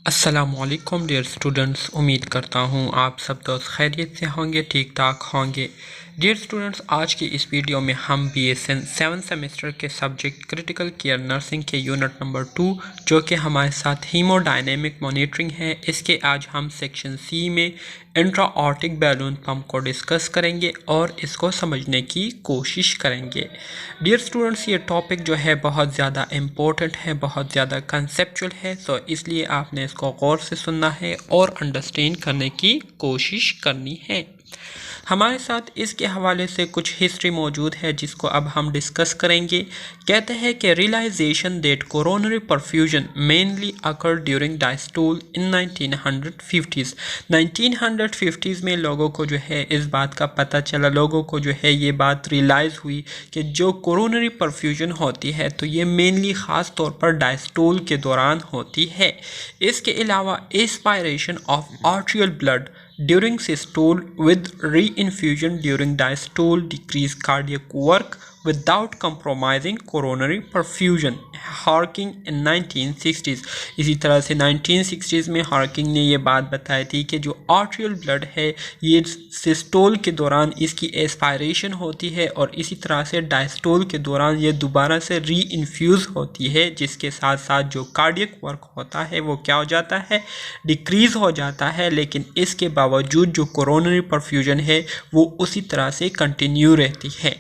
अस्सलामुअलैकुम dear students, उम्मीद करता हूँ आप सब दोस्त खैरियत से होंगे, ठीक ठाक होंगे। डियर स्टूडेंट्स, आज की इस वीडियो में हम BSN 7th सेमेस्टर के सब्जेक्ट क्रिटिकल केयर नर्सिंग के यूनिट नंबर 2 जो कि हमारे साथ हीमोडायनेमिक मॉनिटरिंग है, इसके आज हम सेक्शन C में इंट्राऑर्टिक बैलून पंप को डिस्कस करेंगे और इसको समझने की कोशिश करेंगे। डियर स्टूडेंट्स, ये टॉपिक जो है बहुत ज़्यादा इम्पोर्टेंट है, बहुत ज़्यादा कंसेप्चुअल है, तो इसलिए आपने इसको गौर से सुनना है और अंडरस्टैंड करने की कोशिश करनी है। हमारे साथ इसके हवाले से कुछ हिस्ट्री मौजूद है जिसको अब हम डिस्कस करेंगे। कहते हैं कि realization that coronary perfusion mainly occur during diastole in 1950s। 1950s में लोगों को जो है इस बात का पता चला, लोगों को जो है ये बात रियलाइज़ हुई कि जो कोरोनरी परफ्यूजन होती है तो ये मेनली ख़ास तौर पर डायस्टोल के दौरान होती है। इसके अलावा aspiration of arterial blood during systole with reinfusion during diastole decrease cardiac work without compromising coronary perfusion। Hawking in 1960s। इसी तरह से 1960s में हॉकिंग ने ये बात बताई थी कि जो आर्टेरियल ब्लड है ये सिस्टोल के दौरान इसकी एस्पायरेशन होती है और इसी तरह से डायस्टोल के दौरान ये दोबारा से री इन्फ्यूज़ होती है, जिसके साथ साथ जो कार्डियक वर्क होता है वो क्या हो जाता है, डिक्रीज़ हो जाता है। लेकिन इसके बावजूद जो कोरोनरी परफ्यूजन है वो उसी तरह से कंटिन्यू रहती है।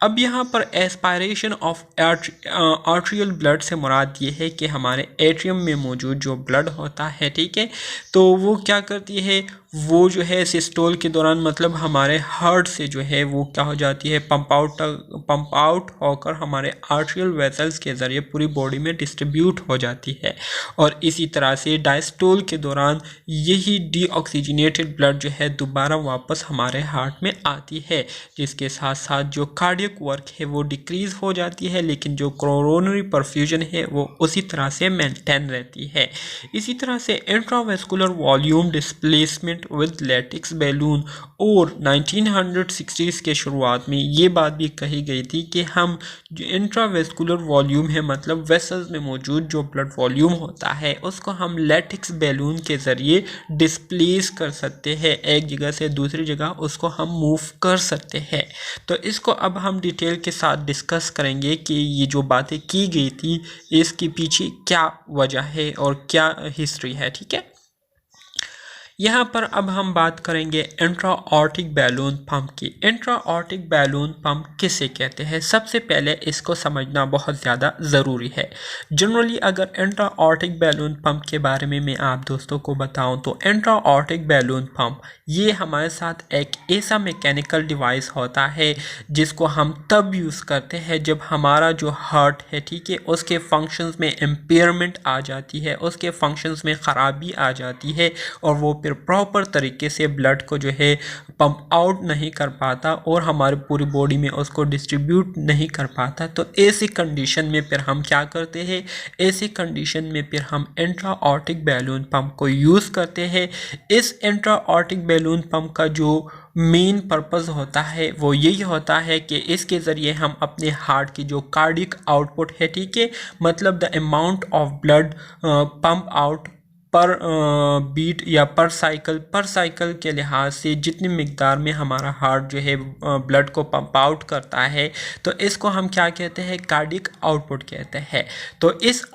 अब यहाँ पर एस्पायरेशन ऑफ आर्टेरियल ब्लड से मुराद ये है कि हमारे एट्रियम में मौजूद जो ब्लड होता है, ठीक है, तो वो क्या करती है, वो जो है सिस्टोल के दौरान मतलब हमारे हार्ट से जो है वो क्या हो जाती है, पंप आउट होकर हमारे आर्टेरियल वेसल्स के ज़रिए पूरी बॉडी में डिस्ट्रीब्यूट हो जाती है। और इसी तरह से डायस्टोल के दौरान यही डीऑक्सीजनेटेड ब्लड जो है दोबारा वापस हमारे हार्ट में आती है, जिसके साथ साथ जो कार्डियक वर्क है वो डिक्रीज़ हो जाती है, लेकिन जो कोरोनरी परफ्यूजन है वो उसी तरह से मेंटेन रहती है। इसी तरह से intravascular volume displacement with latex balloon, और 1960s के शुरुआत में ये बात भी कही गई थी कि हम जो इंट्रावेस्कुलर वॉल्यूम है मतलब वेसल्स में मौजूद जो ब्लड वॉल्यूम होता है उसको हम लैटिक्स बैलून के ज़रिए डिस्प्लेस कर सकते हैं, एक जगह से दूसरी जगह उसको हम मूव कर सकते हैं। तो इसको अब हम डिटेल के साथ डिस्कस करेंगे कि ये जो बातें की गई थी इसके पीछे क्या वजह है और क्या हिस्ट्री है, ठीक है। यहाँ पर अब हम बात करेंगे इंट्राऑर्टिक बैलून पंप की। इंट्राऑर्टिक बैलून पंप किसे कहते हैं, सबसे पहले इसको समझना बहुत ज़्यादा ज़रूरी है। जनरली अगर इंट्राऑर्टिक बैलून पंप के बारे में मैं आप दोस्तों को बताऊं तो इंट्राऑर्टिक बैलून पंप ये हमारे साथ एक ऐसा मैकेनिकल डिवाइस होता है जिसको हम तब यूज़ करते हैं जब हमारा जो हार्ट है, ठीक है, उसके फंक्शंस में इम्पेयरमेंट आ जाती है, उसके फंक्शंस में ख़राबी आ जाती है और वो फिर प्रॉपर तरीके से ब्लड को जो है पंप आउट नहीं कर पाता और हमारी पूरी बॉडी में उसको डिस्ट्रीब्यूट नहीं कर पाता। तो ऐसी कंडीशन में फिर हम क्या करते हैं, ऐसी कंडीशन में फिर हम इंट्राऑर्टिक बैलून पंप को यूज़ करते हैं। इस इंट्राऑर्टिक बैलून पंप का जो मेन पर्पस होता है वो यही होता है कि इसके ज़रिए हम अपने हार्ट की जो कार्डिक आउटपुट है, ठीक है, मतलब the amount of blood pump out पर बीट या पर साइकिल के लिहाज से जितनी मिकदार में हमारा हार्ट जो है ब्लड को पंप आउट करता है तो इसको हम क्या कहते हैं, कार्डिक आउटपुट कहते हैं। तो इस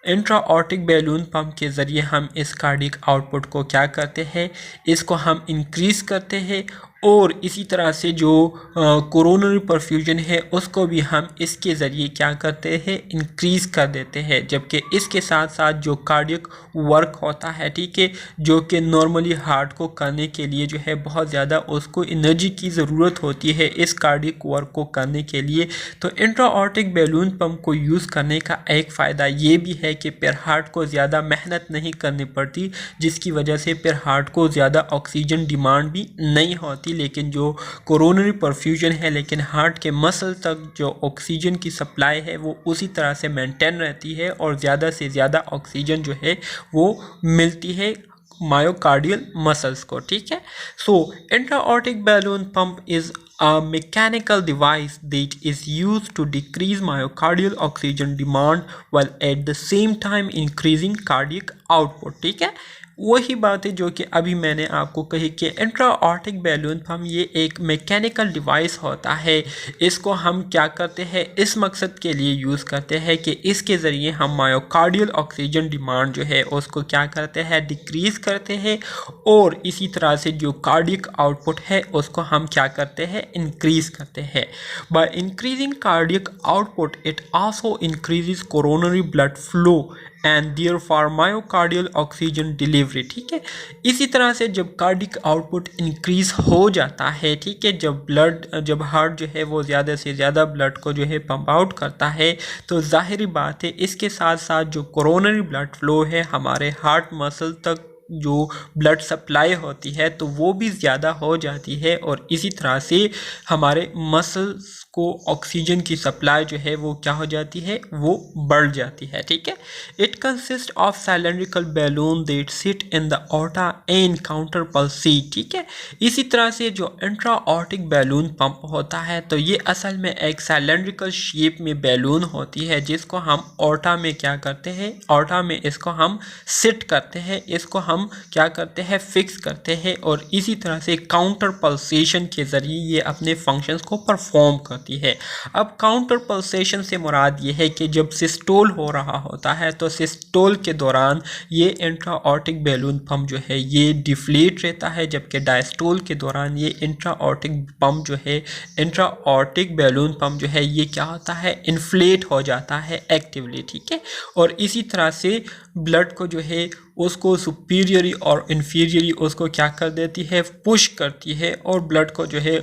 इंट्राऑर्टिक बैलून पंप के ज़रिए हम इस कार्डिक आउटपुट को क्या करते हैं, इसको हम इंक्रीज़ करते हैं और इसी तरह से जो कोरोनरी परफ्यूजन है उसको भी हम इसके ज़रिए क्या करते हैं, इंक्रीज़ कर देते हैं। जबकि इसके साथ साथ जो कार्डियक वर्क होता है, ठीक है, जो कि नॉर्मली हार्ट को करने के लिए जो है बहुत ज़्यादा उसको एनर्जी की ज़रूरत होती है इस कार्डियक वर्क को करने के लिए। तो इंट्राऑर्टिक बैलून पंप को यूज़ करने का एक फ़ायदा ये भी है कि फिर हार्ट को ज़्यादा मेहनत नहीं करनी पड़ती, जिसकी वजह से फिर हार्ट को ज़्यादा ऑक्सीजन डिमांड भी नहीं होती। लेकिन जो कोरोनरी परफ्यूजन है, लेकिन हार्ट के मसल तक जो ऑक्सीजन की सप्लाई है वो उसी तरह से मेंटेन रहती है और ज़्यादा से ज़्यादा ऑक्सीजन जो है वो मिलती है मायोकार्डियल मसल्स को, ठीक है। So intraaortic balloon pump is a mechanical device that is used to decrease myocardial oxygen demand while at the same time increasing cardiac output। ठीक है, वही बात है जो कि अभी मैंने आपको कही कि इंट्राऑर्टिक बैलून पंप ये एक मैकेनिकल डिवाइस होता है। इसको हम क्या करते हैं, इस मकसद के लिए यूज़ करते हैं कि इसके ज़रिए हम मायोकार्डियल ऑक्सीजन डिमांड जो है उसको क्या करते हैं, डिक्रीज़ करते हैं, और इसी तरह से जो कार्डियक आउटपुट है उसको हम क्या करते हैं, इंक्रीज़ करते हैं। By increasing cardiac output it also increases coronary blood flow and therefore myocardial oxygen delivery. ठीक है, इसी तरह से जब कार्डिक आउटपुट इंक्रीज हो जाता है, ठीक है, जब हार्ट जो है वो ज़्यादा से ज़्यादा ब्लड को जो है पंप आउट करता है, तो जाहिर बात है इसके साथ साथ जो कोरोनरी ब्लड फ्लो है हमारे हार्ट मसल तक जो ब्लड सप्लाई होती है तो वो भी ज़्यादा हो जाती है, और इसी तरह से हमारे मसल्स को ऑक्सीजन की सप्लाई जो है वो क्या हो जाती है, वो बढ़ जाती है। ठीक है, it consist of cylindrical balloon that sit in the aorta and counter pulsate. ठीक है, इसी तरह से जो इंट्राऑर्टिक बैलून पंप होता है तो ये असल में एक सिलेंड्रिकल शेप में बैलून होती है जिसको हम ऑर्टा में क्या करते हैं, ऑर्टा में इसको हम सिट करते हैं, इसको हम क्या करते हैं, फिक्स करते हैं, और इसी तरह से काउंटर पल्सेशन के ज़रिए ये अपने फंक्शंस को परफॉर्म करती है। अब काउंटर पल्सेशन से मुराद ये है कि जब सिस्टोल हो रहा होता है तो सिस्टोल के दौरान ये इंट्राऑर्टिक बैलून पंप जो है ये डिफ्लेट रहता है, जबकि डायस्टोल के दौरान ये इंट्राऑर्टिक पंप जो है, इंट्राऑर्टिक बैलून पंप जो है ये क्या होता है, इन्फ्लेट हो जाता है एक्टिवली। ठीक है, और इसी तरह से ब्लड को जो है उसको सुपीरियरी और इन्फीरियरी उसको क्या कर देती है, पुश करती है, और ब्लड को जो है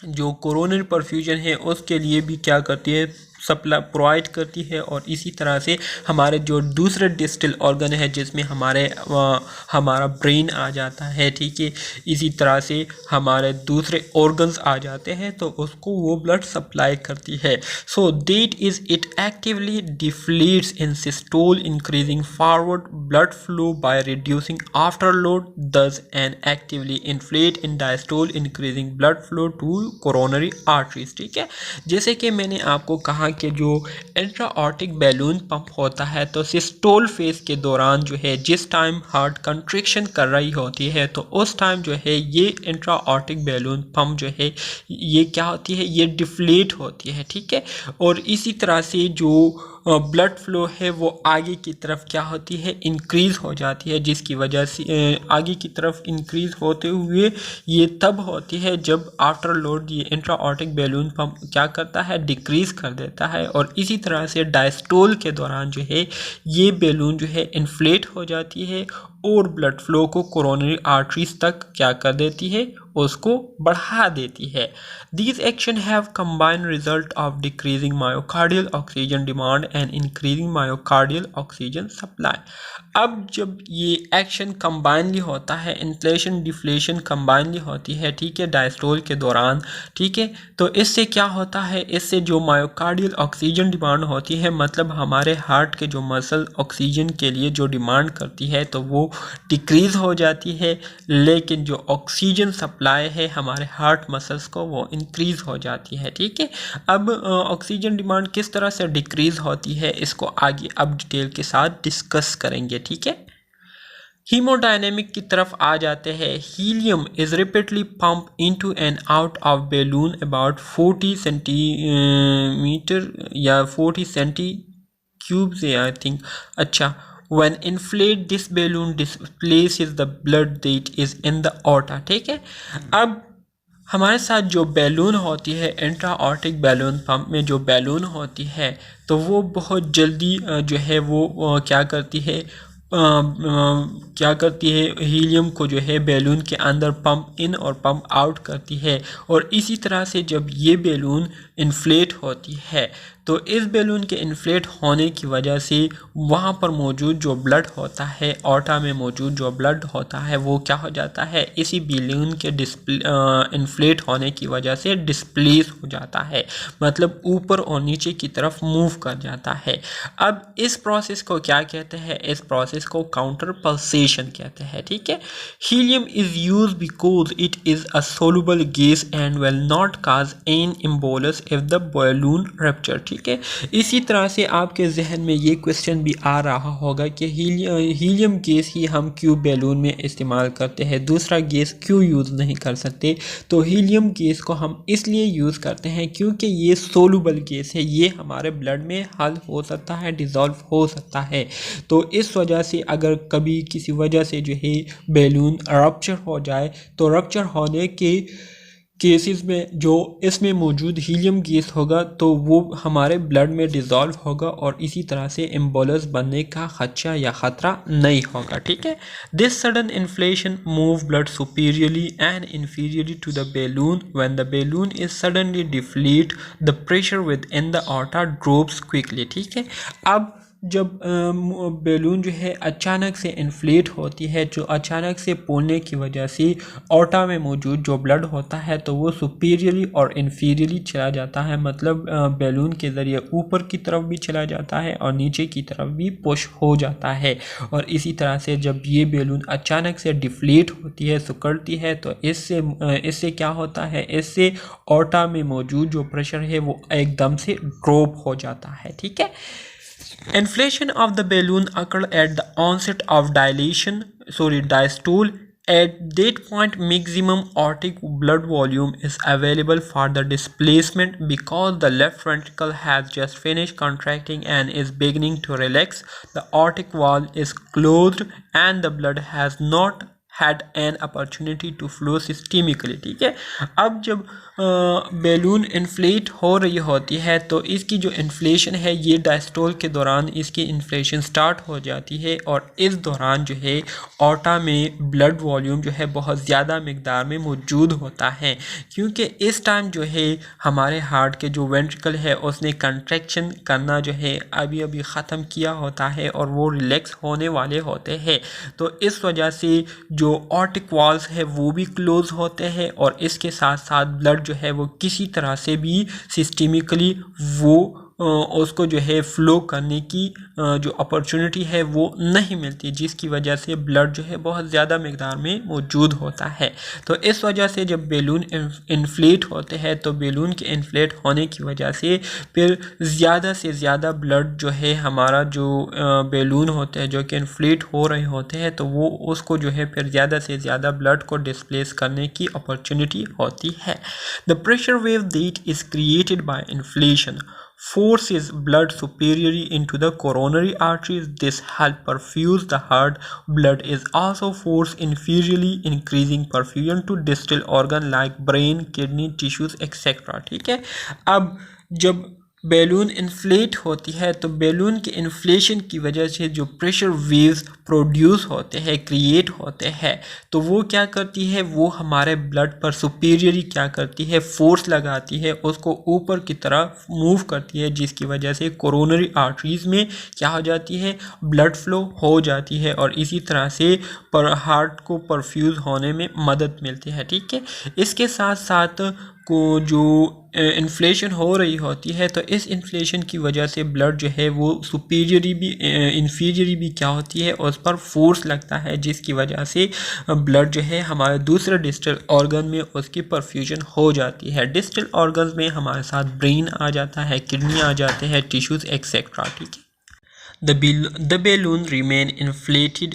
जो कोरोनरी परफ्यूजन है उसके लिए भी क्या करती है, सप्लाई प्रोवाइड करती है। और इसी तरह से हमारे जो दूसरे डिस्टल ऑर्गन है जिसमें हमारा ब्रेन आ जाता है, ठीक है, इसी तरह से हमारे दूसरे ऑर्गन्स आ जाते हैं तो उसको वो ब्लड सप्लाई करती है। So that is it actively deflates in systole increasing forward blood flow by reducing afterload thus and actively inflate in diastole increasing blood flow to coronary arteries. ठीक है, जैसे कि मैंने आपको कहा कि जो इंट्राऑर्टिक बैलून पंप होता है तो सिस्टोल फेज के दौरान जो है जिस टाइम हार्ट कंट्रैक्शन कर रही होती है तो उस टाइम जो है ये इंट्राऑर्टिक बैलून पंप जो है ये क्या होती है, ये डिफ्लेट होती है। ठीक है, और इसी तरह से जो ब्लड फ्लो है वो आगे की तरफ क्या होती है, इंक्रीज़ हो जाती है, जिसकी वजह से आगे की तरफ इंक्रीज़ होते हुए ये तब होती है जब आफ्टर लोड ये इंट्राऑर्टिक बैलून पंप क्या करता है, डिक्रीज़ कर देता है। और इसी तरह से डायस्टोल के दौरान जो है ये बैलून जो है इन्फ्लेट हो जाती है और ब्लड फ्लो को कोरोनरी आर्टरीज तक क्या कर देती है, उसको बढ़ा देती है। These action have combined result of decreasing myocardial oxygen demand and increasing myocardial oxygen supply। अब जब ये एक्शन कंबाइनली होता है, इन्फ्लेशन डिफ्लेशन कंबाइनली होती है, ठीक है, डायस्टोल के दौरान, ठीक है, तो इससे क्या होता है, इससे जो मायोकार्डियल ऑक्सीजन डिमांड होती है, मतलब हमारे हार्ट के जो मसल ऑक्सीजन के लिए जो डिमांड करती है तो वो डिक्रीज़ हो जाती है, लेकिन जो ऑक्सीजन सप्लाई है हमारे हार्ट मसल्स को वो इंक्रीज़ हो जाती है। ठीक है, अब ऑक्सीजन डिमांड किस तरह से डिक्रीज़ होती है इसको आगे अब डिटेल के साथ डिस्कस करेंगे। ठीक है, हीमोडायनेमिक की तरफ आ जाते हैं। Helium is rapidly pump into and out of balloon about 40 centimetre या 40 सेंटी क्यूब्स आई थिंक। अच्छा, when inflate this balloon displaces the blood that is in the aorta। ठीक है, अब हमारे साथ जो बैलून होती है इंट्राऑर्टिक बैलून पंप में जो बैलून होती है तो वो बहुत जल्दी जो है वो क्या करती है, हीलियम को जो है बैलून के अंदर पंप इन और पंप आउट करती है। और इसी तरह से जब ये बैलून इन्फ्लेट होती है तो इस बैलून के इन्फ्लेट होने की वजह से वहाँ पर मौजूद जो ब्लड होता है, ऑर्टा में मौजूद जो ब्लड होता है वो क्या हो जाता है, इसी बैलून के इन्फ्लेट होने की वजह से डिस्प्लेस हो जाता है, मतलब ऊपर और नीचे की तरफ मूव कर जाता है। अब इस प्रोसेस को क्या कहते हैं, इस प्रोसेस को काउंटर पल्सेशन इन्फ्लेशन कहते हैं, ठीक है। Helium is use because it is a soluble gas and will not cause an embolus if the balloon rupture, ठीक है। इसी तरह से आपके जहन में ये क्वेश्चन भी आ रहा होगा कि हीलियम गैस ही हम क्यों बैलून में इस्तेमाल करते हैं, दूसरा गैस क्यों यूज़ नहीं कर सकते। तो हीलियम गैस को हम इसलिए यूज़ करते हैं क्योंकि ये सोलुबल गैस है, ये हमारे ब्लड में हल हो सकता है, डिज़ोल्व हो सकता है। तो इस वजह से अगर कभी किसी वजह से जो है बैलून रप्चर हो जाए तो रप्चर होने के केसेस में जो इसमें मौजूद हीलियम गैस होगा तो वो हमारे ब्लड में डिज़ोल्व होगा और इसी तरह से एम्बोलस बनने का खदशा या ख़तरा नहीं होगा, ठीक है। This sudden inflation move blood superiorly and inferiorly to the balloon when the balloon is suddenly deflate the pressure within the aorta drops quickly, ठीक है। अब जब बैलून जो है अचानक से इन्फ्लेट होती है, जो अचानक से फूलने की वजह से ऑर्टा में मौजूद जो ब्लड होता है तो वो सुपीरियरली और इन्फीरियरली चला जाता है, मतलब बैलून के ज़रिए ऊपर की तरफ भी चला जाता है और नीचे की तरफ भी पुश हो जाता है। और इसी तरह से जब ये बैलून अचानक से डिफ्लेट होती है, सिकुड़ती है, तो इससे क्या होता है, इससे ऑर्टा में मौजूद जो प्रेशर है वो एकदम से ड्रॉप हो जाता है, ठीक है। Inflation of the balloon occurred at the onset of diastole. At that point, maximum aortic blood volume is available for the displacement because the left ventricle has just finished contracting and is beginning to relax. The aortic wall is closed and the blood has not had an opportunity to flow systemically, ठीक है। अब जब balloon inflate हो रही होती है तो इसकी जो इन्फ्लेशन है ये डायस्टोल के दौरान इसकी इन्फ्लेशन स्टार्ट हो जाती है और इस दौरान जो है ऑर्टा में ब्लड वॉल्यूम जो है बहुत ज़्यादा मिकदार में मौजूद होता है, क्योंकि इस टाइम जो है हमारे हार्ट के जो वेंट्रिकल है उसने कंट्रैक्शन करना जो है अभी अभी ख़त्म किया होता है और वो रिलैक्स होने वाले होते हैं। तो इस वजह से जो ऑर्टिक वॉल्स है वो भी क्लोज होते हैं और इसके साथ साथ ब्लड जो है वो किसी तरह से भी सिस्टमिकली वो उसको जो है फ्लो करने की जो अपॉर्चुनिटी है वो नहीं मिलती, जिसकी वजह से ब्लड जो है बहुत ज़्यादा मिकदार में मौजूद होता है। तो इस वजह से जब बैलून इन्फ्लेट होते हैं तो बैलून के इन्फ्लेट होने की वजह से फिर ज़्यादा से ज़्यादा ब्लड जो है हमारा जो बैलून होते हैं जो कि इन्फ्लेट हो रहे होते हैं तो वो उसको जो है फिर ज़्यादा से ज़्यादा ब्लड को डिस्प्लेस करने की अपॉर्चुनिटी होती है। The pressure wave that is created by inflation forces blood superiorly into the coronary arteries. This helps perfuse the heart. Blood is also forced inferiorly, increasing perfusion to distal organ like brain, kidney, tissues, etc. ठीक है। अब जब balloon inflate होती है तो balloon के inflation की वजह से जो प्रेशर वेव्स प्रोड्यूस होते हैं, क्रिएट होते हैं, तो वो क्या करती है, वो हमारे ब्लड पर सुपीरियरली क्या करती है, फोर्स लगाती है, उसको ऊपर की तरफ मूव करती है, जिसकी वजह से कोरोनरी आर्टरीज में क्या हो जाती है, ब्लड फ्लो हो जाती है और इसी तरह से हार्ट को परफ्यूज होने में मदद मिलती है, ठीक है। इसके साथ साथ को जो इन्फ्लेशन हो रही होती है तो इस इन्फ्लेशन की वजह से ब्लड जो है वो सुपीरियरी भी इन्फीरियरी भी क्या होती है, उस पर फोर्स लगता है, जिसकी वजह से ब्लड जो है हमारे दूसरे डिस्टल ऑर्गन में उसकी परफ्यूजन हो जाती है। डिस्टल ऑर्गन में हमारे साथ ब्रेन आ जाता है, किडनी आ जाते हैं, टिश्यूज़ एक्सेट्रा, ठीक है। The balloon remain inflated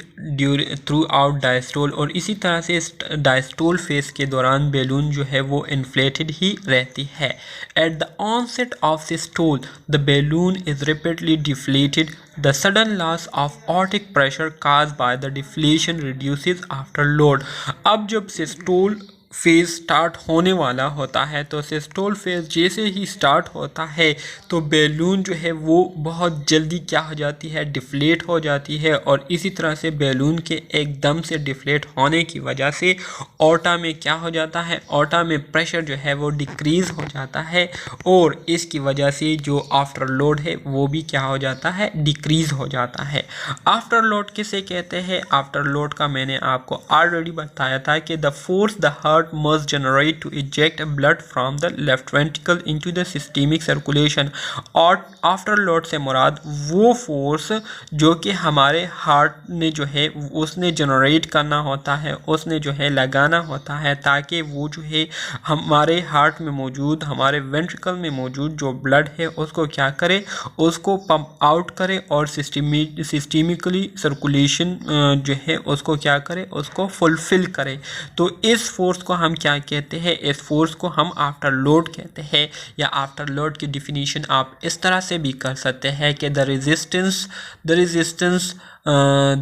throughout diastole और इसी तरह से डायस्टोल फेज के दौरान बैलून जो है वो इन्फ्लेटेड ही रहती है। At the onset of systole, the balloon is rapidly deflated. The sudden loss of aortic pressure caused by the deflation reduces after load. अब जब सिस्टोल फेज़ स्टार्ट होने वाला होता है तो सिस्टोल फेज़ जैसे ही स्टार्ट होता है तो बैलून जो है वो बहुत जल्दी क्या हो जाती है, डिफ्लेट हो जाती है और इसी तरह से बैलून के एकदम से डिफ्लेट होने की वजह से ऑर्टा में क्या हो जाता है, ऑर्टा में प्रेशर जो है वो डिक्रीज़ हो जाता है और इसकी वजह से जो आफ्टर लोड है वो भी क्या हो जाता है, डिक्रीज़ हो जाता है। आफ्टर लोड किसे कहते हैं? आफ्टर लोड का मैंने आपको ऑलरेडी बताया था कि the force the heart heart must generate to eject blood from the left ventricle into the systemic circulation। और आफ्टर लोड से मुराद वो फोर्स जो कि हमारे हार्ट ने जो है उसने जनरेट करना होता है, उसने जो है लगाना होता है, ताकि वो जो है हमारे हार्ट में मौजूद, हमारे वेंट्रिकल में मौजूद जो ब्लड है उसको क्या करे, उसको पंप आउट करे और सिस्टेमिकली सर्कुलेशन जो है उसको क्या करे, उसको फुलफिल करे। तो इस फोर्स को हम क्या कहते हैं, इस फोर्स को हम आफ्टर लोड कहते हैं। या आफ्टर लोड की डिफिनीशन आप इस तरह से भी कर सकते हैं कि the resistance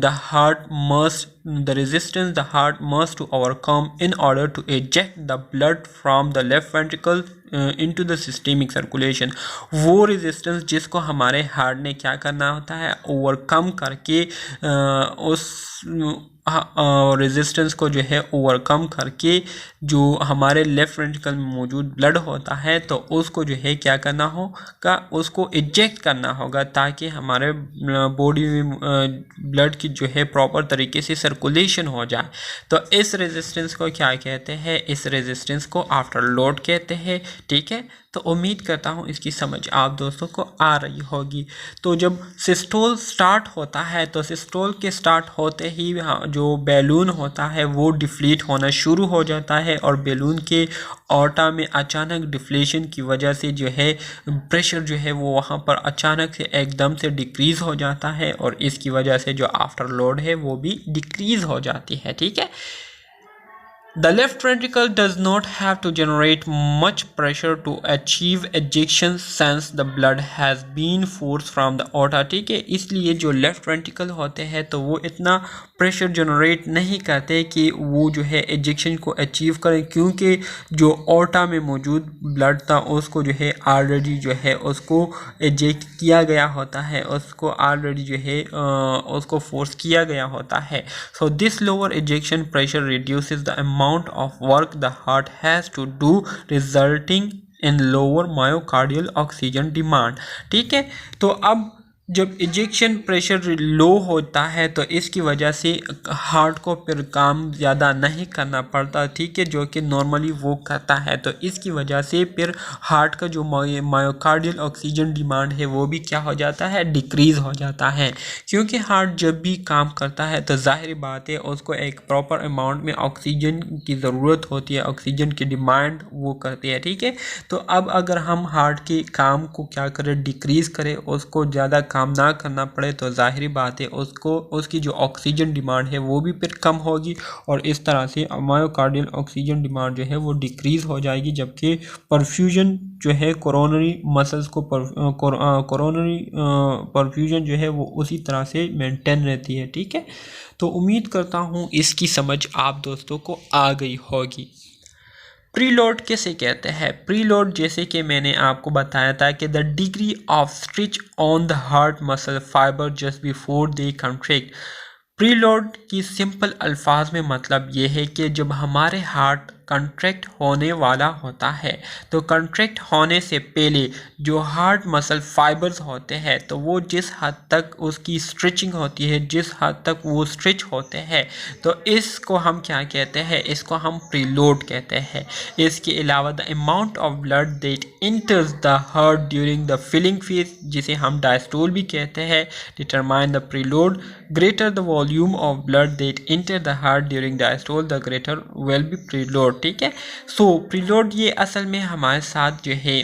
the heart must to overcome in order to eject the blood from the left ventricle into the systemic circulation। वो रेजिस्टेंस जिसको हमारे हार्ट ने क्या करना होता है, ओवरकम करके उस रेजिस्टेंस को जो है ओवरकम करके जो हमारे लेफ्ट वेंट्रिकल में मौजूद ब्लड होता है तो उसको जो है क्या करना होगा, उसको इजेक्ट करना होगा, ताकि हमारे बॉडी में ब्लड की जो है प्रॉपर तरीके से सर्कुलेशन हो जाए। तो इस रेजिस्टेंस को क्या कहते हैं, इस रेजिस्टेंस को आफ्टर लोड कहते हैं। ठीक है, तो उम्मीद करता हूँ इसकी समझ आप दोस्तों को आ रही होगी। तो जब सिस्टोल स्टार्ट होता है तो सिस्टोल के स्टार्ट होते ही जो बैलून होता है वो डिफ्लीट होना शुरू हो जाता है और बैलून के ऑर्टा में अचानक डिफ्लेशन की वजह से जो है प्रेशर जो है वो वहाँ पर अचानक से एकदम से डिक्रीज़ हो जाता है और इसकी वजह से जो आफ्टर लोड है वो भी डिक्रीज़ हो जाती है। ठीक है, The left ventricle does not have to generate much pressure to achieve ejection since the blood has been forced from the aorta। ठीक है, इसलिए जो लेफ्ट वेंट्रिकल होते हैं तो वो इतना प्रेशर जनरेट नहीं करते कि वो जो है एजेक्शन को अचीव करें, क्योंकि जो ऑर्टा में मौजूद ब्लड था उसको जो है ऑलरेडी जो है उसको एजेक्ट किया गया होता है, उसको ऑलरेडी जो है उसको फोर्स किया गया होता है। So this lower ejection pressure reduces the amount of work the heart has to do resulting in lower myocardial oxygen demand। ठीक है, तो अब जब इजेक्शन प्रेशर लो होता है तो इसकी वजह से हार्ट को फिर काम ज़्यादा नहीं करना पड़ता। ठीक है, जो कि नॉर्मली वो करता है, तो इसकी वजह से फिर हार्ट का जो मायोकार्डियल ऑक्सीजन डिमांड है वो भी क्या हो जाता है, डिक्रीज़ हो जाता है। क्योंकि हार्ट जब भी काम करता है तो जाहिर बात है उसको एक प्रॉपर अमाउंट में ऑक्सीजन की ज़रूरत होती है, ऑक्सीजन की डिमांड वो करती है। ठीक है, तो अब अगर हम हार्ट के काम को क्या करें, डिक्रीज़ करें, उसको ज़्यादा काम ना करना पड़े, तो जाहिर बात है उसको उसकी जो ऑक्सीजन डिमांड है वो भी फिर कम होगी और इस तरह से मायोकार्डियल ऑक्सीजन डिमांड जो है वो डिक्रीज़ हो जाएगी। जबकि परफ्यूजन जो है कोरोनरी मसल्स को कोरोनरी परफ्यूजन जो है वो उसी तरह से मेंटेन रहती है। ठीक है, तो उम्मीद करता हूँ इसकी समझ आप दोस्तों को आ गई होगी। प्रीलोड किसे कहते हैं? प्रीलोड जैसे कि मैंने आपको बताया था कि the degree of stretch on the heart muscle fibre just before they contract. Preload की सिंपल अल्फाज में मतलब ये है कि जब हमारे हार्ट कंट्रैक्ट होने वाला होता है तो कंट्रैक्ट होने से पहले जो हार्ट मसल फाइबर्स होते हैं तो वो जिस हद तक उसकी स्ट्रेचिंग होती है, जिस हद तक वो स्ट्रेच होते हैं, तो इसको हम क्या कहते हैं, इसको हम प्रीलोड कहते हैं। इसके अलावा the amount of blood that enters the heart during the filling phase, जिसे हम डायस्टोल भी कहते हैं, determine the preload. Greater the volume of blood that enter the heart during diastole the greater will be preload. ठीक है, सो preload ये असल में हमारे साथ जो है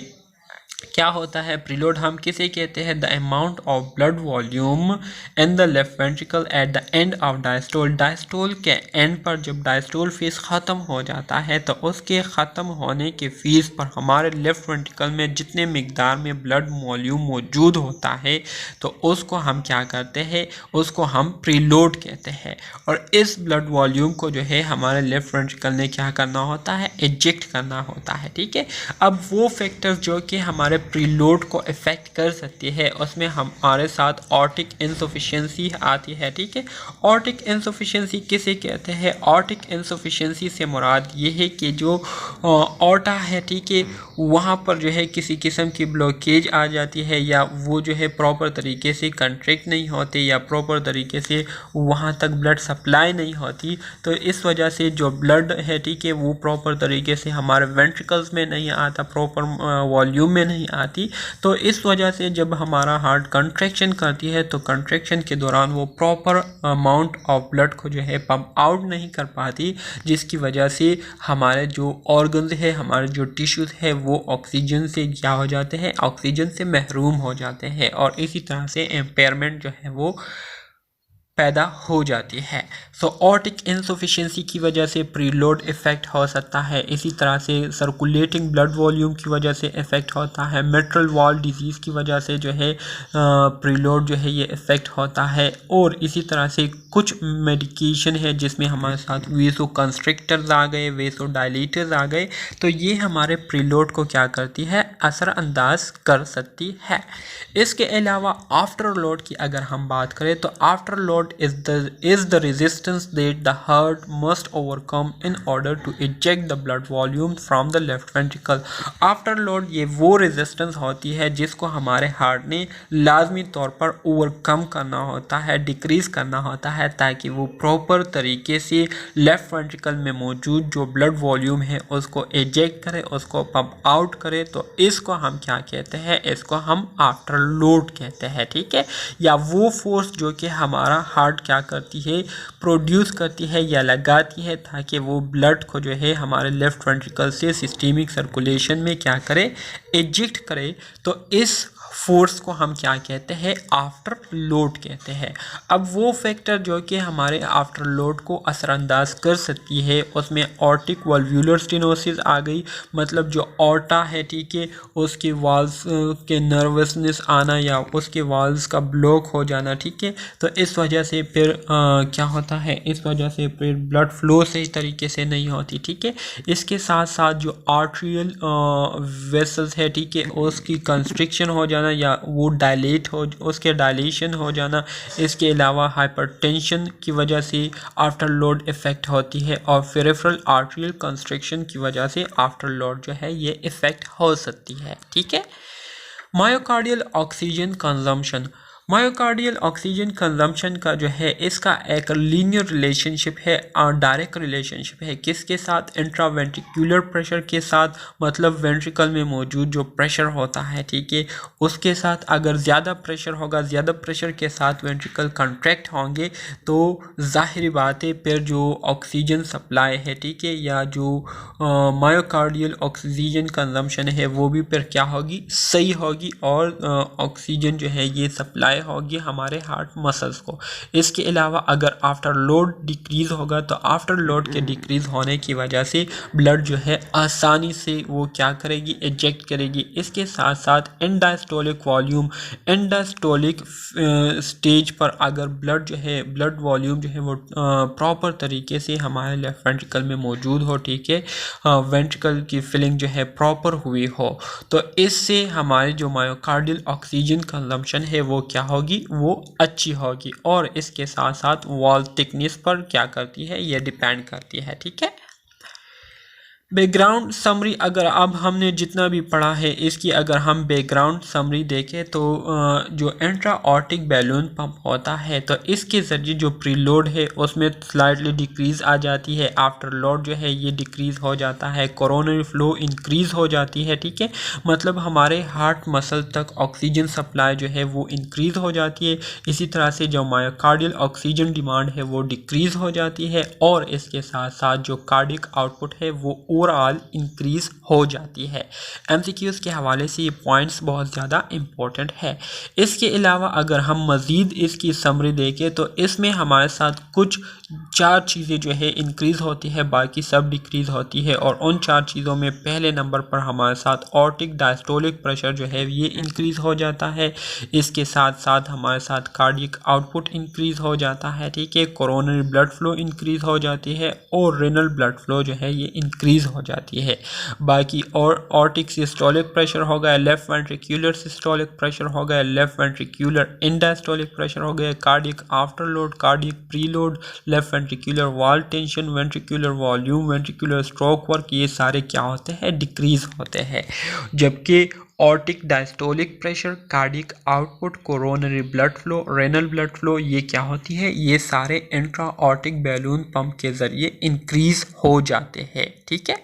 क्या होता है, प्रीलोड हम किसे कहते हैं, the amount of blood volume in the left ventricle at the end of diastole. Diastole के एंड पर जब डायस्टोल फेज ख़त्म हो जाता है तो उसके ख़त्म होने के फेज पर हमारे लेफ्ट वेंट्रिकल में जितने मिकदार में ब्लड वॉल्यूम मौजूद होता है तो उसको हम क्या करते हैं, उसको हम प्रीलोड कहते हैं। और इस ब्लड वॉल्यूम को जो है हमारे लेफ्ट वेंट्रिकल ने क्या करना होता है, इजेक्ट करना होता है। ठीक है, अब वो फैक्टर्स जो कि हमारे हमारे प्रीलोड को इफ़ेक्ट कर सकती है उसमें हमारे साथ ऑर्टिक इनसफिशिएंसी आती है। ठीक है, ऑर्टिक इनसफिशिएंसी किसे कहते हैं? ऑर्टिक इनसफिशिएंसी से मुराद ये है कि जो ऑर्टा है, ठीक है, वहाँ पर जो है किसी किस्म की ब्लॉकेज आ जाती है या वो जो है प्रॉपर तरीके से कंट्रैक्ट नहीं होते या प्रॉपर तरीके से वहाँ तक ब्लड सप्लाई नहीं होती। तो इस वजह से जो ब्लड है, ठीक है, वो प्रॉपर तरीके से हमारे वेंट्रिकल्स में नहीं आता, प्रॉपर वॉल्यूम में नहीं आती। तो इस वजह से जब हमारा हार्ट कंट्रैक्शन करती है तो कंट्रैक्शन के दौरान वो प्रॉपर अमाउंट ऑफ ब्लड को जो है पंप आउट नहीं कर पाती, जिसकी वजह से हमारे जो ऑर्गन्स है, हमारे जो टिश्यूज़ है वो ऑक्सीजन से क्या हो जाते हैं? ऑक्सीजन से महरूम हो जाते हैं और इसी तरह से एम्पेयरमेंट जो है वो पैदा हो जाती है। सो ऑर्टिक इनसफिशिएंसी की वजह से प्रीलोड इफ़ेक्ट हो सकता है। इसी तरह से सर्कुलेटिंग ब्लड वॉल्यूम की वजह से इफ़ेक्ट होता है। मिट्रल वॉल डिजीज़ की वजह से जो है प्रीलोड जो है ये इफ़ेक्ट होता है। और इसी तरह से कुछ मेडिकेशन है जिसमें हमारे साथ वेसो कंस्ट्रिक्टर्स आ गए, वेसो डायलेटर्स आ गए, तो ये हमारे प्रीलोड को क्या करती है? असरअंदाज कर सकती है। इसके अलावा आफ्टर लोड की अगर हम बात करें तो after load is the resistance that the heart must overcome in order to eject the blood volume from the left ventricle। After load ये वो रेजिस्टेंस होती है जिसको हमारे हार्ट ने लाजमी तौर पर ओवरकम करना होता है, डिक्रीज़ करना होता है, ताकि वो प्रॉपर तरीके से लेफ्ट वेंट्रिकल में मौजूद जो ब्लड वॉल्यूम है उसको एजेक्ट करे, उसको पंप आउट करे। तो इसको हम क्या कहते हैं? इसको हम आफ्टर लोड कहते हैं। ठीक है, या वो फोर्स जो कि हमारा हार्ट क्या करती है? प्रोड्यूस करती है या लगाती है ताकि वो ब्लड को जो है हमारे लेफ्ट वेंट्रिकल से सिस्टेमिक सर्कुलेशन में क्या करे? एजेक्ट करे। तो इस फोर्स को हम क्या कहते हैं? आफ्टर लोड कहते हैं। अब वो फैक्टर जो कि हमारे आफ्टर लोड को असरअंदाज कर सकती है उसमें ऑर्टिक वल्व्यूलर स्टेनोसिस आ गई, मतलब जो ऑर्टा है, ठीक है, उसके वाल्व्स के नर्वसनेस आना या उसके वाल्व्स का ब्लॉक हो जाना। ठीक है, तो इस वजह से फिर क्या होता है? इस वजह से फिर ब्लड फ्लो सही तरीके से नहीं होती। ठीक है, इसके साथ साथ जो आर्ट्रियल वेसल्स है, ठीक है, उसकी कंस्ट्रिक्शन हो जाना या वो डायलेट हो, उसके डायलेशन हो जाना। इसके अलावा हाइपरटेंशन की वजह से आफ्टर लोड इफ़ेक्ट होती है और पेरिफेरल आर्टरियल कंस्ट्रिक्शन की वजह से आफ्टर लोड जो है ये इफ़ेक्ट हो सकती है। ठीक है, myocardial oxygen consumption. Myocardial oxygen consumption का जो है इसका एक लीनियर रिलेशनशिप है और डायरेक्ट रिलेशनशिप है। किसके साथ? इंट्रावेंट्रिकुलर प्रेशर के साथ, मतलब वेंट्रिकल में मौजूद जो प्रेशर होता है, ठीक है, उसके साथ। अगर ज़्यादा प्रेशर होगा, ज़्यादा प्रेशर के साथ वेंट्रिकल कंट्रैक्ट होंगे तो ज़ाहिर बात है फिर जो ऑक्सीजन सप्लाई है, ठीक है, या जो मायोकार्डियल ऑक्सीजन कंजम्पशन है वो भी फिर क्या होगी? सही होगी और ऑक्सीजन जो है ये सप्लाई होगी हमारे हार्ट मसल्स को। इसके अलावा अगर आफ्टर लोड डिक्रीज़ होगा तो आफ्टर लोड के डिक्रीज़ होने की वजह से ब्लड जो है आसानी से वो क्या करेगी? एजेक्ट करेगी। इसके साथ साथ एंडास्टोलिक वॉल्यूम, एंडास्टोलिक स्टेज पर अगर ब्लड जो है, ब्लड वॉल्यूम जो है वो प्रॉपर तरीके से हमारे लेफ्ट वेंट्रिकल में मौजूद हो, ठीक है, वेंट्रिकल की फिलिंग जो है प्रॉपर हुई हो, तो इससे हमारी जो मायोकार्डियल ऑक्सीजन कंजम्पशन है वो क्या होगी? वो अच्छी होगी। और इसके साथ साथ वॉल थिकनेस पर क्या करती है? ये डिपेंड करती है। ठीक है, बैकग्राउंड समरी अगर अब हमने जितना भी पढ़ा है इसकी अगर हम बैकग्राउंड समरी देखें तो जो इंट्राऑर्टिक बैलून पंप होता है तो इसके ज़रिए जो प्रीलोड है उसमें स्लाइटली डिक्रीज़ आ जाती है, आफ्टर लोड जो है ये डिक्रीज़ हो जाता है, कोरोनरी फ्लो इंक्रीज़ हो जाती है। ठीक है, मतलब हमारे हार्ट मसल तक ऑक्सीजन सप्लाई जो है वो इंक्रीज़ हो जाती है। इसी तरह से जो मायोकार्डियल ऑक्सीजन डिमांड है वो डिक्रीज़ हो जाती है और इसके साथ साथ जो कार्डियक आउटपुट है वो ओवरऑल इंक्रीज़ हो जाती है। एमसीक्यूज़ के हवाले से ये पॉइंट्स बहुत ज़्यादा इम्पोर्टेंट है। इसके अलावा अगर हम मज़ीद इसकी समरी देखें तो इसमें हमारे साथ कुछ 4 चीज़ें जो है इंक्रीज़ होती है, बाकी सब डिक्रीज़ होती है। और उन 4 चीज़ों में पहले नंबर पर हमारे साथ ऑर्टिक डायस्टोलिक प्रेशर जो है ये इंक्रीज़ हो जाता है। इसके साथ साथ हमारे साथ कार्डियक आउटपुट इंक्रीज़ हो जाता है। ठीक है, कोरोनरी ब्लड फ्लो इंक्रीज़ हो जाती है और रेनल ब्लड फ्लो जो है ये इंक्रीज़ हो जाती है। बाकी और ऑर्टिक सिस्टोलिक प्रेशर हो गया, लेफ्ट वेंट्रिकुलर सिस्टोलिक प्रेशर हो गया, लेफ्ट वेंट्रिकुलर इंडायस्टोलिक प्रेशर हो गया, cardiac after load, cardiac pre load, left ventricular wall tension, ventricular volume, ventricular stroke work, ये सारे क्या होते हैं, डिक्रीज होते हैं। जबकि aortic diastolic pressure, cardiac output, coronary blood flow, renal blood flow, ये क्या होती है, ये सारे इंट्रा ऑर्टिक बैलून पंप के जरिए इंक्रीज हो जाते हैं। ठीक है।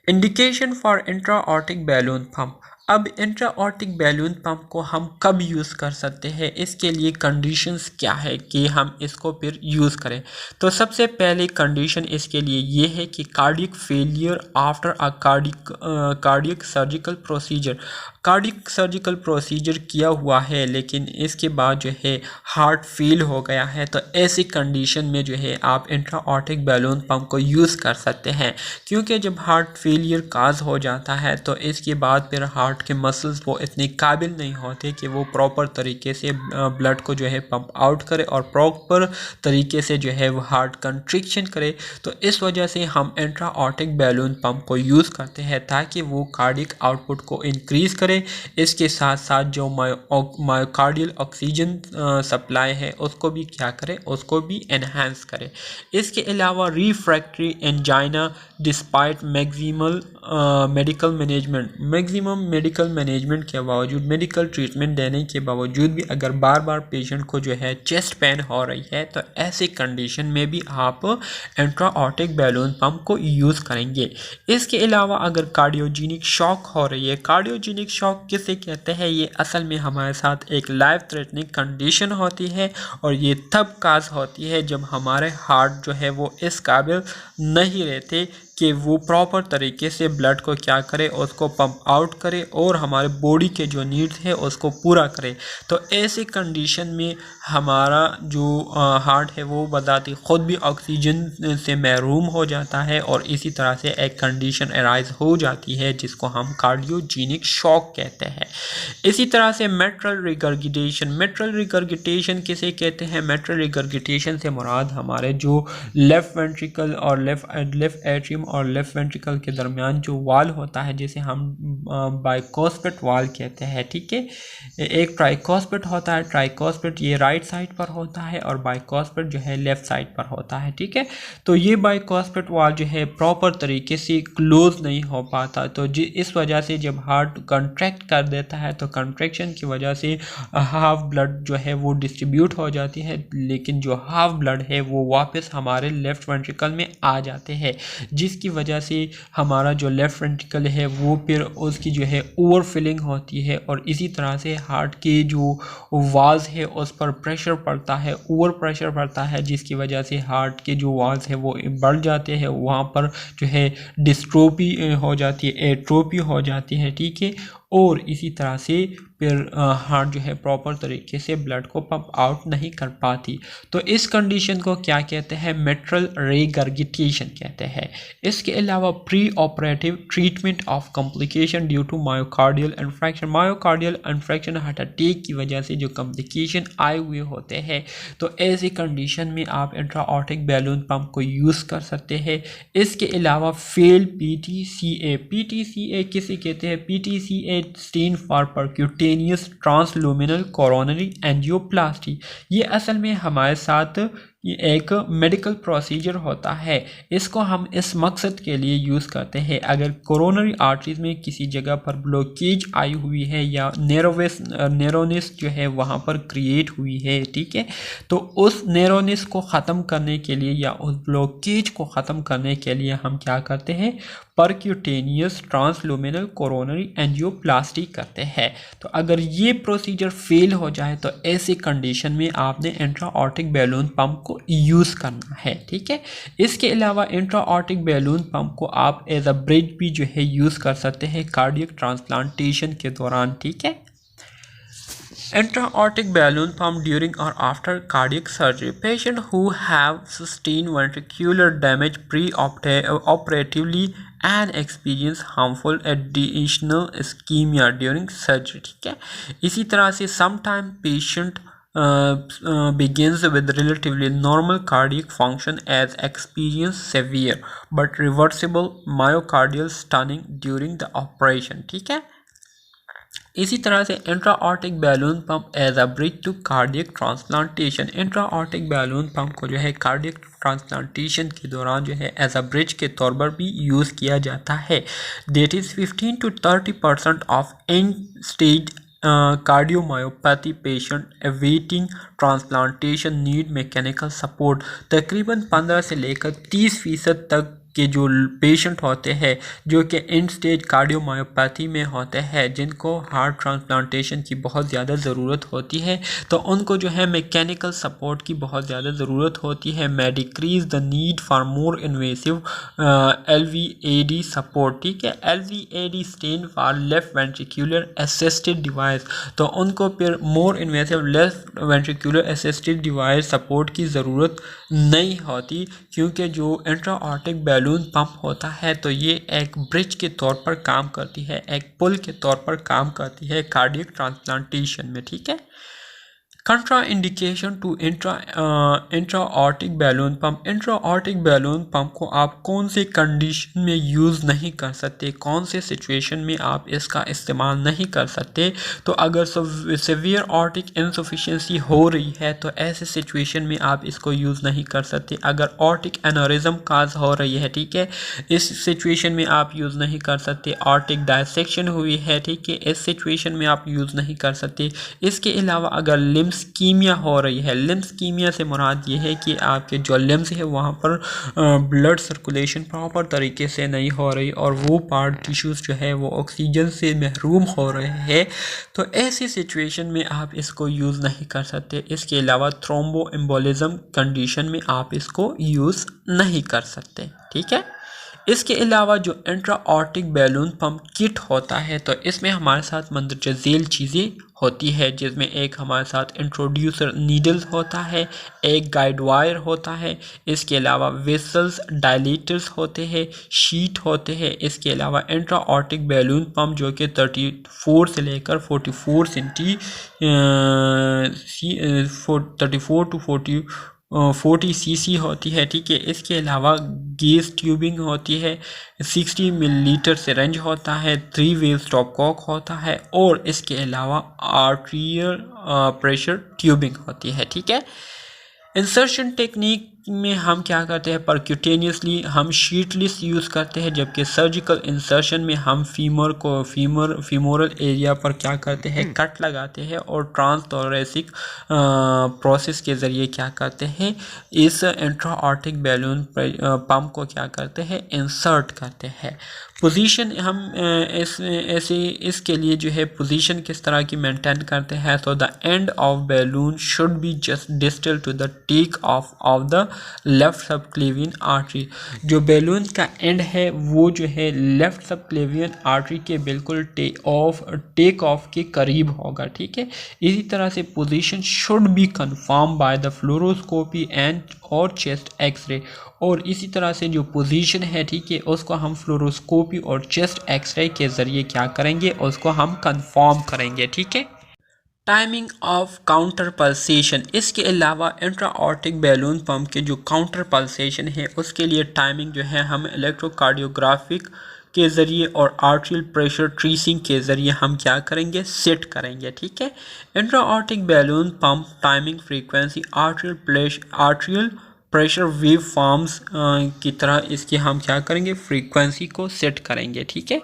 Indication for intra aortic balloon pump. अब इंट्रा ऑर्टिक बैलून पंप को हम कब यूज़ कर सकते हैं, इसके लिए कंडीशंस क्या है कि हम इसको फिर यूज़ करें। तो सबसे पहले कंडीशन इसके लिए ये है कि cardiac failure after a cardiac surgical procedure. Cardiac surgical procedure किया हुआ है लेकिन इसके बाद जो है हार्ट फेल हो गया है, तो ऐसी कंडीशन में जो है आप इंट्रा ऑर्टिक बैलून पंप को यूज़ कर सकते हैं। क्योंकि जब हार्ट फेलियर काज हो जाता है तो इसके बाद फिर हार्ट के मसल्स वो इतने काबिल नहीं होते कि वो प्रॉपर तरीके से ब्लड को जो है पंप आउट करे और प्रॉपर तरीके से जो है वो हार्ट कंट्रिक्शन करे। तो इस वजह से हम इंट्रा ऑर्टिक बैलून पंप को यूज़ करते हैं ताकि वो कार्डियक आउटपुट को इंक्रीज़ करे। इसके साथ साथ जो मायोकार्डियल ऑक्सीजन सप्लाई है उसको भी क्या करे, उसको भी एनहांस करे। इसके अलावा refractory angina despite maximum medical management के बावजूद, मेडिकल ट्रीटमेंट देने के बावजूद भी अगर बार बार पेशेंट को जो है चेस्ट पेन हो रही है तो ऐसे कंडीशन में भी आप इंट्रा ऑर्टिक बैलून पंप को यूज़ करेंगे। इसके अलावा अगर कार्डियोजेनिक शॉक हो रही है, कार्डियोजेनिक शॉक किसे कहते हैं, ये असल में हमारे साथ एक लाइफ थ्रेटनिंग कंडीशन होती है और ये तब काज होती है जब हमारे हार्ट जो है वो इस काबिल नहीं रहते कि वो प्रॉपर तरीके से ब्लड को क्या करे, उसको पंप आउट करे और हमारे बॉडी के जो नीड्स है उसको पूरा करे। तो ऐसी कंडीशन में हमारा जो हार्ट है वो बताती खुद भी ऑक्सीजन से महरूम हो जाता है और इसी तरह से एक कंडीशन अराइज हो जाती है जिसको हम कार्डियोजेनिक शॉक कहते हैं। इसी तरह से मेट्रल रिगर्गिटेशन। मेट्रल रिगर्गिटेशन किसे कहते हैं, मेट्रल रिगर्गिटेशन से मुराद हमारे जो लेफ़्ट वेंट्रिकल और लेफ़्ट एट्रियम और लेफ़्ट वेंट्रिकल के दरमियान जो वाल होता है जिसे हम बाइकॉस्पेट वाल कहते हैं। ठीक है। एक ट्राइकॉस्पेट होता है, ट्राइकॉस्पेट ये राइट साइड पर होता है और बाइकॉस्पेट जो है लेफ़्ट साइड पर होता है। ठीक है। तो ये बाइकॉस्पेट वाल जो है प्रॉपर तरीके से क्लोज नहीं हो पाता, तो इस वजह से जब हार्ट कंट्रैक्ट कर देता है तो कंट्रैक्शन की वजह से हाफ ब्लड जो है वो डिस्ट्रीब्यूट हो जाती है, लेकिन जो हाफ ब्लड है वो वापस हमारे लेफ़्ट वेंट्रिकल में आ जाते हैं, जिसकी वजह से हमारा जो लेफ़्ट वेंट्रिकल है वो फिर उसकी जो है ओवर फिलिंग होती है और इसी तरह से हार्ट के जो वाल्स है उस पर प्रेशर पड़ता है, ओवर प्रेशर पड़ता है, जिसकी वजह से हार्ट के जो वाल्स है वो बढ़ जाते हैं, वहाँ पर जो है डिस्ट्रोफी हो जाती है, एट्रोफी हो जाती है। ठीक है। और इसी तरह से फिर हार्ट जो है प्रॉपर तरीके से ब्लड को पंप आउट नहीं कर पाती। तो इस कंडीशन को क्या कहते हैं, मेट्रल रिगर्गिटेशन कहते हैं। इसके अलावा preoperative treatment of complication due to myocardial infection. Myocardial infection heart attack की वजह से जो कॉम्प्लिकेशन आए हुए होते हैं, तो ऐसी कंडीशन में आप इंट्रा ऑर्टिक बैलून पंप को यूज़ कर सकते हैं। इसके अलावा फेल PTCA। PTCA किसे कहते हैं, PTCA stand for percutaneous transluminal coronary angioplasty. ये असल में हमारे साथ ये एक मेडिकल प्रोसीजर होता है, इसको हम इस मकसद के लिए यूज़ करते हैं अगर कोरोनरी आर्टरीज में किसी जगह पर ब्लॉकेज आई हुई है या नैरोनेस जो है वहाँ पर क्रिएट हुई है। ठीक है। तो उस नैरोनेस को ख़त्म करने के लिए या उस ब्लॉकेज को ख़त्म करने के लिए हम क्या करते हैं, परक्यूटेनियस ट्रांसल्यूमिनल कोरोनरी एंजियोप्लास्टी करते हैं। तो अगर ये प्रोसीजर फेल हो जाए तो ऐसी कंडीशन में आपने इंट्रा ऑर्टिक बैलून पंप को यूज़ करना है। ठीक है। इसके अलावा इंट्रा ऑर्टिक बैलून पंप को आप एज अ ब्रिज भी जो है यूज़ कर सकते हैं कार्डियक ट्रांसप्लांटेशन के दौरान। ठीक है। Intra-aortic balloon pump during or after cardiac surgery. Patients who have sustained ventricular damage pre-operatively and experience harmful additional ischemia during surgery. ठीक है। इसी तरह से sometime patient begins with relatively normal cardiac function as experience severe but reversible myocardial stunning during the operation। ठीक है, इसी तरह से intraaortic balloon pump as a bridge to cardiac transplantation. Intraaortic balloon pump को जो है कार्डियक ट्रांसप्लांटेशन के दौरान जो है एज अ ब्रिज के तौर पर भी यूज़ किया जाता है। That is 15 to 30% of and stage cardiomyopathy patient awaiting transplantation need mechanical support. तकरीबन 15 से लेकर 30% तक के जो पेशेंट होते हैं जो कि एंड स्टेज कार्डियोमायोपैथी में होते हैं, जिनको हार्ट ट्रांसप्लांटेशन की बहुत ज़्यादा ज़रूरत होती है, तो उनको जो है मैकेनिकल सपोर्ट की बहुत ज़्यादा ज़रूरत होती है। May decrease the need for more invasive LVAD support. ठीक है, LVAD stand for left ventricular assisted device, तो उनको फिर more invasive left ventricular assisted device support की ज़रूरत नहीं होती, क्योंकि जो इंट्राऑर्टिक बैलून पंप होता है तो ये एक ब्रिज के तौर पर काम करती है, एक पुल के तौर पर काम करती है कार्डियक ट्रांसप्लांटेशन में। ठीक है, contraindication to intraaortic balloon pump. Intraaortic balloon pump को आप कौन से कंडीशन में यूज़ नहीं कर सकते, कौन से सिचुएशन में आप इसका इस्तेमाल नहीं कर सकते? तो अगर सीवियर ऑर्टिक इनसफिशिएंसी हो रही है तो ऐसे सिचुएशन में आप इसको यूज़ नहीं कर सकते। अगर ऑर्टिक एनोरिज्म काज हो रही है, ठीक है, इस सिचुएशन में आप यूज़ नहीं कर सकते। ऑर्टिक डायसेक्शन हुई है, ठीक है, इस सिचुएशन में आप यूज़ नहीं कर सकते। इसके अलावा अगर लिम्स कीमिया हो रही है, लिम्स कीमिया से मुराद ये है कि आपके जो लिम्स है वहाँ पर ब्लड सर्कुलेशन प्रॉपर तरीके से नहीं हो रही और वो पार्ट टिश्यूज़ जो है वो ऑक्सीजन से महरूम हो रहे हैं, तो ऐसी सिचुएशन में आप इसको यूज़ नहीं कर सकते। इसके अलावा थ्रोम्बो एम्बोलिज्म कंडीशन में आप इसको यूज़ नहीं कर सकते। ठीक है, इसके अलावा जो इंट्राऑर्टिक बैलून पंप किट होता है तो इसमें हमारे साथ मंदरजा झेल चीज़ें होती है, जिसमें एक हमारे साथ इंट्रोड्यूसर नीडल्स होता है, एक गाइड वायर होता है, इसके अलावा वेसल्स डायलेटर्स होते हैं, शीट होते हैं। इसके अलावा इंट्राऑर्टिक बैलून पंप जो कि 34 से लेकर 44 34 to 40 सीसी होती है। ठीक है, इसके अलावा गैस ट्यूबिंग होती है, 60 मिलीलीटर सिरेंज होता है, 3 वेव स्टॉप कॉक होता है और इसके अलावा आर्ट्रियल प्रेशर ट्यूबिंग होती है। ठीक है, इंसर्शन टेक्निक में हम क्या करते हैं, परक्यूटेनियसली हम शीटलेस यूज़ करते हैं, जबकि सर्जिकल इंसर्शन में हम फीमोरल एरिया पर क्या करते हैं, कट लगाते हैं और ट्रांसथोरेसिक प्रोसेस के ज़रिए क्या करते हैं, इस इंट्राऑर्टिक बैलून पंप को क्या करते हैं, इंसर्ट करते हैं। पोजीशन हम इसके लिए जो है पोजीशन किस तरह की मेंटेन करते हैं, तो the end of balloon should be just distal to the take off the left subclavian artery. जो बैलून का एंड है वो जो है लेफ्ट सबक्लेवियन आर्टरी के बिल्कुल टेक ऑफ के करीब होगा। ठीक है, इसी तरह से position should be confirm by the fluoroscopy and और चेस्ट एक्सरे, और इसी तरह से जो पोजीशन है, ठीक है, उसको हम फ्लोरोस्कोपी और चेस्ट एक्सरे के ज़रिए क्या करेंगे, उसको हम कंफर्म करेंगे। ठीक है, टाइमिंग ऑफ काउंटर पल्सेशन। इसके अलावा इंट्राऑर्टिक बैलून पंप के जो काउंटर पल्सेशन है उसके लिए टाइमिंग जो है हम इलेक्ट्रोकार्डियोग्राफिक के ज़रिए और आर्ट्रियल प्रेशर ट्रेसिंग के ज़रिए हम क्या करेंगे, सेट करेंगे। ठीक है, intraaortic balloon pump timing frequency arterial pressure wave forms की तरह इसकी हम क्या करेंगे, फ्रीक्वेंसी को सेट करेंगे। ठीक है,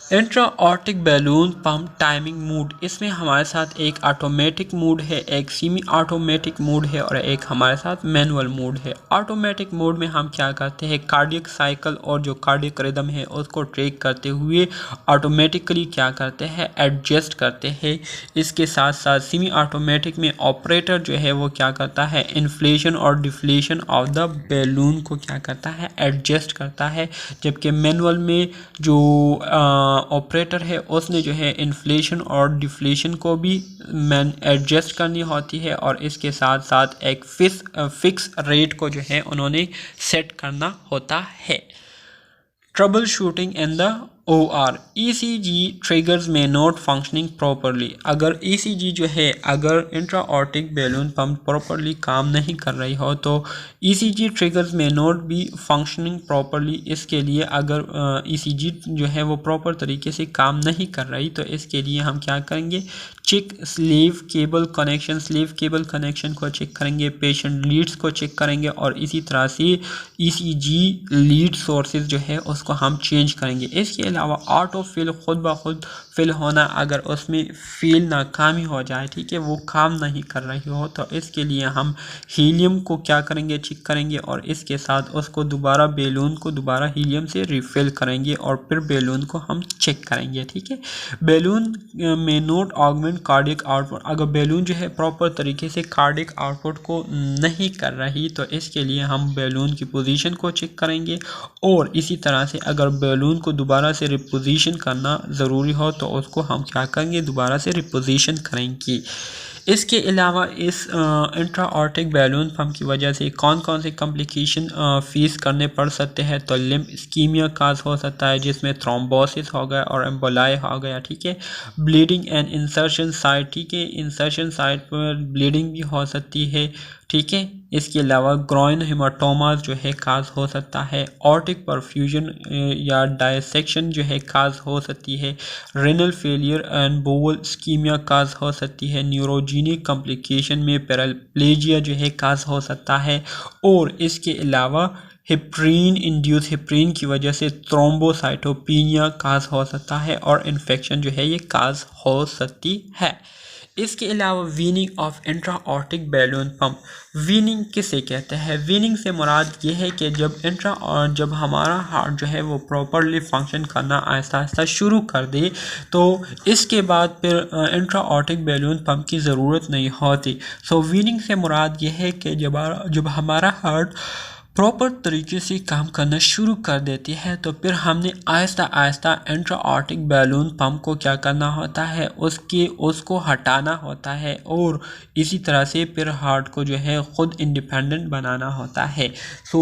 intraaortic balloon pump timing mode, इसमें हमारे साथ एक ऑटोमेटिक मोड है, एक सेमी ऑटोमेटिक मोड है और एक हमारे साथ मैनुअल मोड है। ऑटोमेटिक मोड में हम क्या करते हैं, कार्डियक साइकिल और जो कार्डियक रिदम है उसको ट्रैक करते हुए ऑटोमेटिकली क्या करते हैं, एडजस्ट करते हैं। इसके साथ साथ सेमी ऑटोमेटिक में ऑपरेटर जो है वो क्या करता है, इन्फ्लेशन और डिफ्लेशन ऑफ द बैलून को क्या करता है, एडजस्ट करता है, जबकि मैनुअल में जो ऑपरेटर है उसने जो है इन्फ्लेशन और डिफ्लेशन को भी एडजस्ट करनी होती है और इसके साथ साथ एक फिक्स रेट को जो है उन्होंने सेट करना होता है। Trouble shooting in the OR ECG triggers may not functioning properly। अगर ECG जो है, अगर इंट्राऑर्टिक बैलून पंप प्रॉपरली काम नहीं कर रही हो तो ECG triggers may not be functioning properly। इसके लिए अगर ECG जो है वो प्रॉपर तरीके से काम नहीं कर रही तो इसके लिए हम क्या करेंगे, चेक स्लीव केबल कनेक्शन को चेक करेंगे, पेशेंट लीड्स को चेक करेंगे और इसी तरह से ECG लीड सोर्सेज जो है उसको हम चेंज करेंगे। इसके अलावा ऑटो फिल खुद ब खुद फिल होना, अगर उसमें फिल नाकामी हो जाए, ठीक है, वो काम नहीं कर रही हो तो इसके लिए हम हीलियम को क्या करेंगे, चेक करेंगे और इसके साथ उसको दोबारा बैलून को दोबारा हीलियम से रिफिल करेंगे और फिर बैलून को हम चेक करेंगे। ठीक है, बैलून में नोट ऑगमेंट कार्डियक आउटपुट। अगर बैलून जो है प्रॉपर तरीके से कार्डियक आउटपुट को नहीं कर रही तो इसके लिए हम बैलून की पोजीशन को चेक करेंगे और इसी तरह से अगर बैलून को दोबारा से रिपोजिशन करना ज़रूरी हो तो उसको हम क्या करेंगे, दोबारा से रिपोजिशन करेंगे। इसके अलावा इस इंट्राऑर्टिक बैलून पंप की वजह से कौन कौन से कॉम्प्लिकेशन फेस करने पड़ सकते हैं, तो लिम्फ इस्कीमिया काज हो सकता है जिसमें थ्रोम्बोसिस हो गया और एम्बोलाई हो गया। ठीक है, ब्लीडिंग एंड इंसर्शन साइट, ठीक है, इंसर्शन साइट पर ब्लीडिंग भी हो सकती है। ठीक है, इसके अलावा ग्रॉइन हेमाटोमास जो है काज हो सकता है, ऑर्टिक परफ्यूजन या डायसेक्शन जो है काज हो सकती है, renal failure and bowel ischaemia cause हो सकती है, न्यूरोजेनिक कॉम्प्लिकेशन में पैराप्लेजिया जो है काज हो सकता है और इसके अलावा हेपरीन इंड्यूस हेपरीन की वजह से थ्रोम्बोसाइटोपेनिया काज हो सकता है और इन्फेक्शन जो है ये काज हो सकती है। इसके अलावा weaning off intraaortic balloon pump, weaning किसे कहते हैं, वीनिंग से मुराद ये है कि जब हमारा हार्ट जो है वो प्रॉपरली फंक्शन करना आहिस्ता आहिस्ता शुरू कर दे तो इसके बाद फिर इंट्राऑर्टिक बैलून पंप की ज़रूरत नहीं होती। सो वीनिंग से मुराद ये है कि जब हमारा हार्ट प्रॉपर तरीके से काम करना शुरू कर देती है तो फिर हमने आहिस्ता आहिस्ता इंट्राऑर्टिक बैलून पंप को क्या करना होता है, उसको हटाना होता है और इसी तरह से फिर हार्ट को जो है ख़ुद इंडिपेंडेंट बनाना होता है। So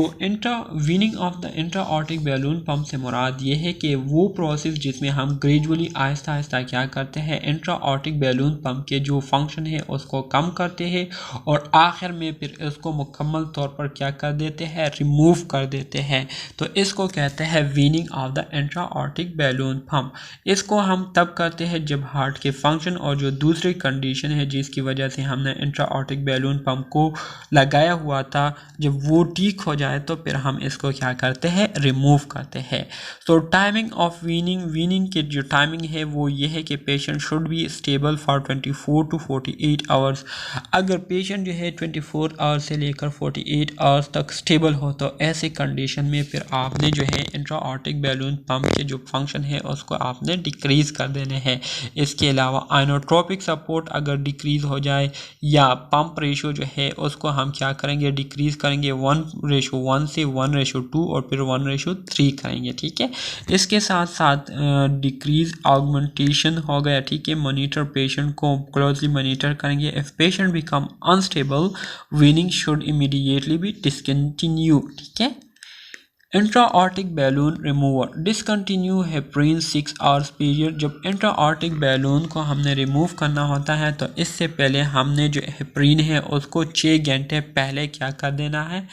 weaning off the intraaortic balloon pump से मुराद ये है कि वो प्रोसेस जिसमें हम ग्रेजुअली आहिस्ता आहिस्ता क्या करते हैं, इंट्राऑर्टिक बैलून पंप के जो फंक्शन है उसको कम करते हैं और आखिर में फिर उसको मुकम्मल तौर पर क्या कर देते हैं, रिमूव कर देते हैं। तो इसको कहते हैं weaning off the intraaortic balloon pump. इसको हम तब करते हैं जब हार्ट के फंक्शन और जो दूसरी कंडीशन है जिसकी वजह से हमने इंट्राऑर्टिक बैलून पंप को लगाया हुआ था, जब वो ठीक हो जाए तो फिर हम इसको क्या करते हैं, रिमूव करते हैं। तो टाइमिंग ऑफ वीनिंग की जो टाइमिंग है वो ये है कि patient should be stable for 24 to 48 hours. अगर पेशेंट जो है 24 आवर्स से लेकर 48 आवर्स तक स्टेबल हो तो ऐसे कंडीशन में फिर आपने जो है इंट्राऑर्टिक बैलून पंप के जो फंक्शन है उसको आपने डिक्रीज़ कर देने हैं। इसके अलावा आइनोट्रोपिक सपोर्ट अगर डिक्रीज़ हो जाए या पंप रेशो जो है उसको हम क्या करेंगे, डिक्रीज़ करेंगे 1:1 से 1:2 और फिर 1:3 करेंगे। ठीक है, इसके साथ साथ डिक्रीज ऑगमेंटेशन हो गया। ठीक है, मॉनिटर पेशेंट को क्लोजली मॉनिटर करेंगे। If patient become unstable weaning should immediately be discontinue. ठीक है, intraaortic balloon remover discontinue heparin 6 hours period. जब इंट्राऑर्टिक बैलून को हमने रिमूव करना होता है तो इससे पहले हमने जो हेपरीन है उसको 6 घंटे पहले क्या कर देना है,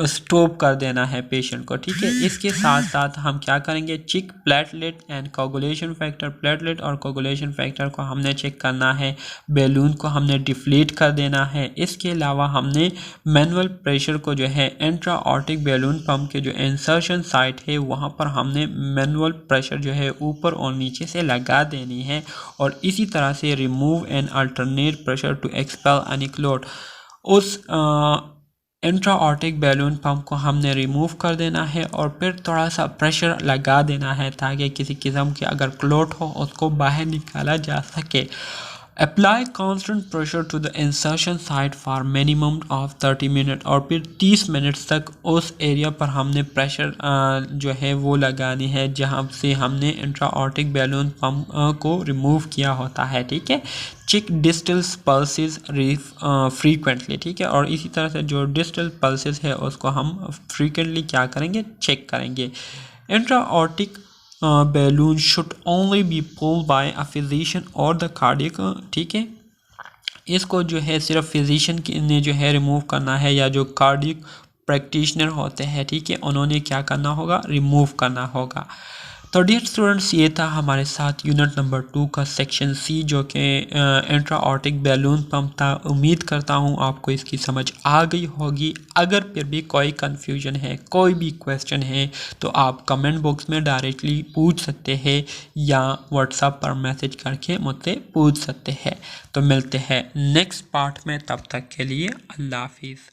स्टॉप कर देना है पेशेंट को। ठीक है, इसके साथ साथ हम क्या करेंगे, check platelet and coagulation factor. Platelet और कोगुलेशन फैक्टर को हमने चेक करना है, बैलून को हमने डिफ्लेट कर देना है। इसके अलावा हमने मैनुअल प्रेशर को जो है इंट्राऑर्टिक बैलून पंप के जो इंसर्शन साइट है वहाँ पर हमने मैनुअल प्रेशर जो है ऊपर और नीचे से लगा देनी है और इसी तरह से remove and alternate pressure to expel any clot. उस इंट्राऑर्टिक बैलून पंप को हमने रिमूव कर देना है और फिर थोड़ा सा प्रेशर लगा देना है ताकि किसी किस्म के अगर क्लॉट हो उसको बाहर निकाला जा सके। Apply constant pressure to the insertion site for minimum of 30 minute और फिर 30 मिनट्स तक उस एरिया पर हमने प्रेशर जो है वो लगानी है जहां से हमने इंट्राऑर्टिक बैलून पंप को रिमूव किया होता है। ठीक है, चेक डिस्टल पल्सेस फ्रीक्वेंटली। ठीक है, और इसी तरह से जो डिस्टल पल्सेस है उसको हम फ्रीक्वेंटली क्या करेंगे, चेक करेंगे। Intraaortic balloon should only be pulled by a physician और द कार्डियक, ठीक है। इसको जो है सिर्फ फिजिशियन ने जो है रिमूव करना है, या जो कार्डियक प्रैक्टिशनर होते हैं, ठीक है, उन्होंने क्या करना होगा, रिमूव करना होगा। तो डियर स्टूडेंट्स, ये था हमारे साथ यूनिट नंबर 2 का सेक्शन सी, जो कि इंट्राऑर्टिक बैलून पंप था। उम्मीद करता हूँ आपको इसकी समझ आ गई होगी। अगर फिर भी कोई कन्फ्यूजन है, कोई भी क्वेश्चन है, तो आप कमेंट बॉक्स में डायरेक्टली पूछ सकते हैं या व्हाट्सएप पर मैसेज करके मुझसे पूछ सकते हैं। तो मिलते हैं नेक्स्ट पार्ट में, तब तक के लिए अल्लाह हाफिज़।